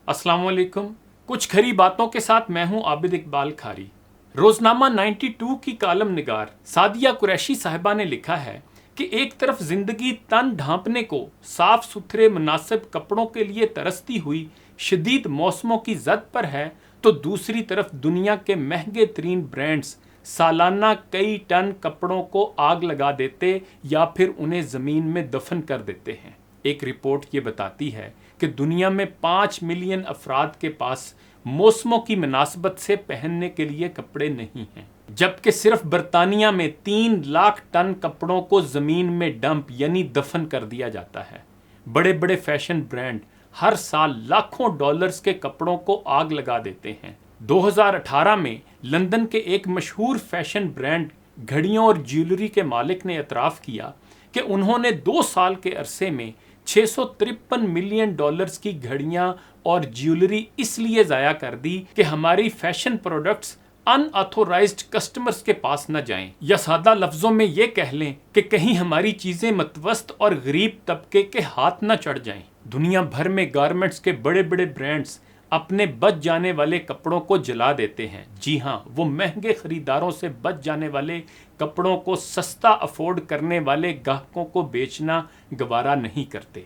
अस्सलाम वालेकुम। कुछ खरी बातों के साथ मैं हूं आबिद इकबाल खारी। रोजनामा 92 की कालम निगार सादिया कुरैशी साहिबा ने लिखा है कि एक तरफ जिंदगी तन ढांपने को साफ सुथरे मुनासिब कपड़ों के लिए तरसती हुई शदीद मौसमों की जद पर है, तो दूसरी तरफ दुनिया के महंगे तरीन ब्रांड्स सालाना कई टन कपड़ों को आग लगा देते या फिर उन्हें जमीन में दफन कर देते हैं। एक रिपोर्ट ये बताती है कि दुनिया में 5 मिलियन अफराद के पास मौसमों की मुनासबत से पहनने के लिए कपड़े नहीं हैं, जबकि सिर्फ बरतानिया में 3 लाख टन कपड़ों को जमीन में डंप यानी दफन कर दिया जाता है। बड़े बड़े फैशन ब्रांड हर साल लाखों डॉलर्स के कपड़ों को आग लगा देते हैं। 2018 में लंदन के एक मशहूर फैशन ब्रांड घड़ियों और ज्वेलरी के मालिक ने एतराफ़ किया कि उन्होंने 2 साल के अरसे में 653 मिलियन डॉलर्स की घड़ियां और ज्वेलरी इसलिए ज़ाया कर दी कि हमारी फैशन प्रोडक्ट्स अनऑथोराइज्ड कस्टमर्स के पास न जाएं, या सादा लफ्जों में ये कह लें कि कहीं हमारी चीजें मतवस्त और गरीब तबके के हाथ न चढ़ जाएं। दुनिया भर में गारमेंट्स के बड़े बड़े ब्रांड्स अपने बच जाने वाले कपड़ों को जला देते हैं। जी हाँ, वो महंगे खरीदारों से बच जाने वाले कपड़ों को सस्ता अफोर्ड करने वाले ग्राहकों को बेचना गवारा नहीं करते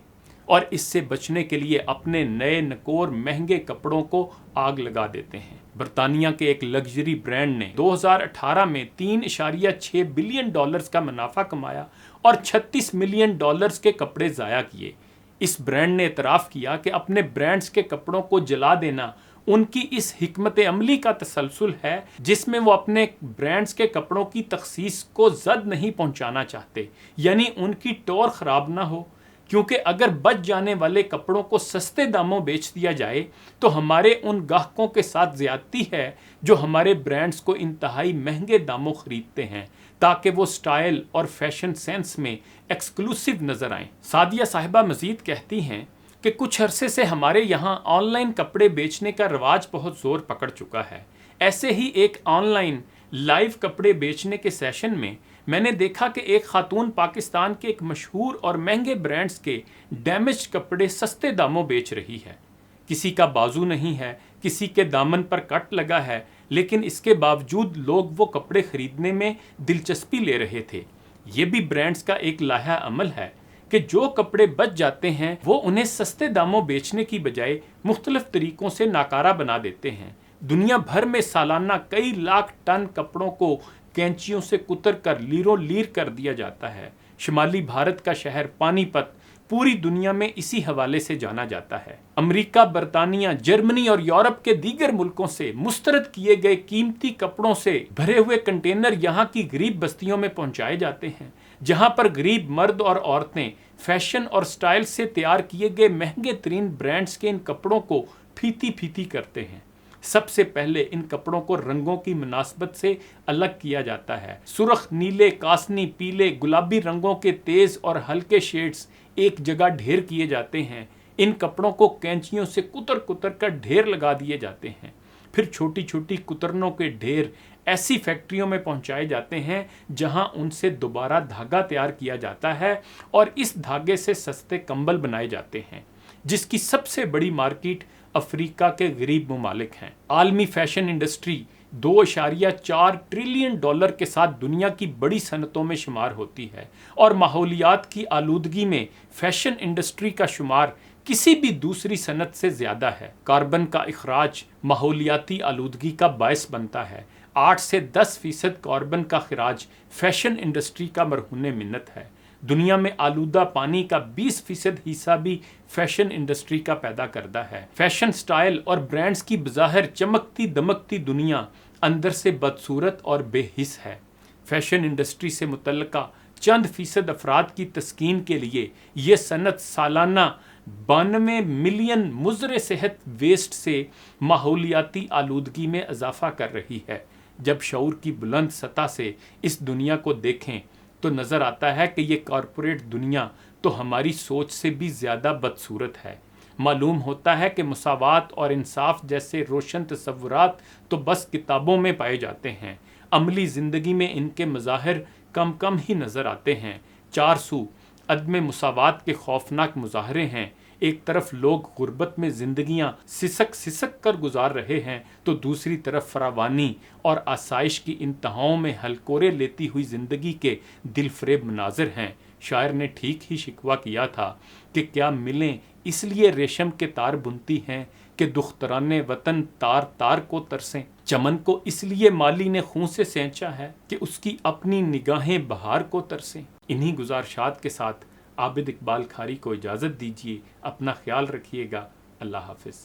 और इससे बचने के लिए अपने नए नकोर महंगे कपड़ों को आग लगा देते हैं। बरतानिया के एक लग्जरी ब्रांड ने 2018 में 3.6 बिलियन डॉलर्स का मुनाफा कमाया और 36 मिलियन डॉलर्स के कपड़े ज़ाया किए। इस ब्रांड ने एतराफ़ किया कि अपने ब्रांड्स के कपड़ों को जला देना उनकी इस हिकमत अमली का तसलसल है जिसमें वो अपने ब्रांड्स के कपड़ों की तखसीस को जद नहीं पहुंचाना चाहते, यानी उनकी टोर ख़राब ना हो। क्योंकि अगर बच जाने वाले कपड़ों को सस्ते दामों बेच दिया जाए तो हमारे उन गाहकों के साथ ज़्यादती है जो हमारे ब्रांड्स को इंतहाई महंगे दामों ख़रीदते हैं ताकि वो स्टाइल और फैशन सेंस में एक्सक्लूसिव नज़र आएं। सादिया साहिबा मज़ीद कहती हैं कि कुछ अरसे से हमारे यहाँ ऑनलाइन कपड़े बेचने का रवाज बहुत ज़ोर पकड़ चुका है। ऐसे ही एक ऑनलाइन लाइव कपड़े बेचने के सेशन में मैंने देखा कि एक खातून पाकिस्तान के एक मशहूर और महंगे ब्रांड्स के डैमेज कपड़े सस्ते दामों बेच रही है। किसी का बाजू नहीं है, किसी के दामन पर कट लगा है, लेकिन इसके बावजूद लोग वो कपड़े खरीदने में दिलचस्पी ले रहे थे। ये भी ब्रांड्स का एक लाहा अमल है कि जो कपड़े बच जाते हैं वो उन्हें सस्ते दामों बेचने की बजाय मुख्तलिफ तरीकों से नाकारा बना देते हैं। दुनिया भर में सालाना कई लाख टन कपड़ों को कैंचियों से कुतर कर लीरों लीर कर दिया जाता है। शुमाली भारत का शहर पानीपत पूरी दुनिया में इसी हवाले से जाना जाता है। अमेरिका, बरतानिया, जर्मनी और यूरोप के दीगर मुल्कों से मुस्तरद किए गए कीमती कपड़ों से भरे हुए कंटेनर यहाँ की गरीब बस्तियों में पहुँचाए जाते हैं, जहाँ पर गरीब मर्द और औरतें फैशन और स्टाइल से तैयार किए गए महंगे तरीन ब्रांड्स के इन कपड़ों को फीती फीती करते हैं। सबसे पहले इन कपड़ों को रंगों की मुनासबत से अलग किया जाता है। सुर्ख, नीले, कासनी, पीले, गुलाबी रंगों के तेज और हल्के शेड्स एक जगह ढेर किए जाते हैं। इन कपड़ों को कैंचियों से कुतर कुतर कर ढेर लगा दिए जाते हैं। फिर छोटी छोटी कुतरनों के ढेर ऐसी फैक्ट्रियों में पहुंचाए जाते हैं जहां उनसे दोबारा धागा तैयार किया जाता है और इस धागे से सस्ते कंबल बनाए जाते हैं, जिसकी सबसे बड़ी मार्केट अफ्रीका के गरीब ममालिक हैं। आलमी फैशन इंडस्ट्री 2.4 ट्रिलियन डॉलर के साथ दुनिया की बड़ी सनतों में शुमार होती है और माहौलियात की आलूदगी में फैशन इंडस्ट्री का शुमार किसी भी दूसरी सनत से ज़्यादा है। कार्बन का इखराज माहौलियाती आलूदगी का बायस बनता है। 8 से 10% कार्बन का खराज फैशन इंडस्ट्री का मरहून मिन्नत है। दुनिया में आलूदा पानी का 20% हिस्सा भी फैशन इंडस्ट्री का पैदा करता है। फैशन, स्टाइल और ब्रांड्स की बज़ाहिर चमकती दमकती दुनिया अंदर से बदसूरत और बेहिस है। फैशन इंडस्ट्री से मुतल्लिका चंद फीसद अफराद की तस्कीन के लिए ये सनत सालाना 92 मिलियन मुज़र सेहत वेस्ट से माहौलियाती आलूदगी में इजाफा कर रही है। जब शऊर की बुलंद सतह से इस दुनिया को देखें तो नज़र आता है कि ये कॉरपोरेट दुनिया तो हमारी सोच से भी ज़्यादा बदसूरत है। मालूम होता है कि मुसावात और इंसाफ जैसे रोशन तसव्वुरात तो बस किताबों में पाए जाते हैं, अमली ज़िंदगी में इनके मज़ाहिर कम कम ही नज़र आते हैं। 4 सू अदम मुसावात के खौफनाक मुजाहरे हैं। एक तरफ लोग गुर्बत में जिंदगियां सिसक सिसक कर गुजार रहे हैं तो दूसरी तरफ फरावानी और आसाइश की इंतहाओं में हलकोरे लेती हुई जिंदगी के दिलफरेब मनाजिर हैं। शायर ने ठीक ही शिकवा किया था कि क्या मिलें इसलिए रेशम के तार बुनती हैं कि दुख्तराने वतन तार तार को तरसें। चमन को इसलिए माली ने खून से सेंचा है कि उसकी अपनी निगाहें बहार को तरसें। इन्हीं गुजारशात के साथ आबिद इकबाल खारी को इजाज़त दीजिए। अपना ख्याल रखिएगा। अल्लाह हाफिज़।